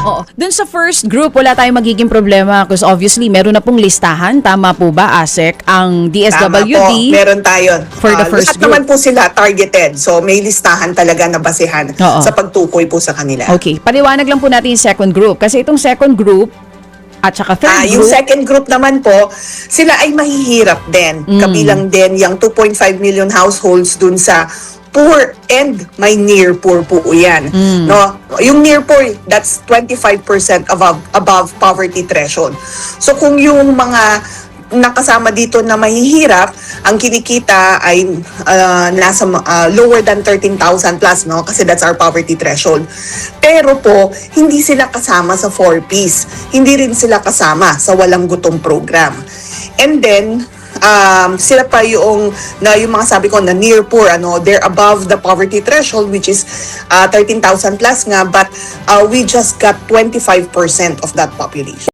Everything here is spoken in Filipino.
Oo. Dun sa first group, wala tayong magiging problema because obviously, meron na pong listahan. Tama po ba, ASEC? Ang DSWD. Tama po, meron tayo. For the first lahat group. naman po sila targeted. So may listahan talaga na basehan Oo. sa pagtukoy po sa kanila. Okay. Paliwanag lang po natin yung second group. Kasi itong second group at saka third Yung group. second group naman po, sila ay mahihirap din. Kabilang din yung 2.5 million households dun sa poor and may near poor po yan. No? Yung near poor, that's 25% above poverty threshold. So kung yung mga nakasama dito na mahihirap, ang kinikita ay nasa lower than 13,000 plus, no? Kasi that's our poverty threshold. Pero po, hindi sila kasama sa 4Ps. Hindi rin sila kasama sa walang gutom program. And then, sila pa yung mga sabi ko na near poor, they're above the poverty threshold, which is 13,000 plus nga, but we just got 25% of that population.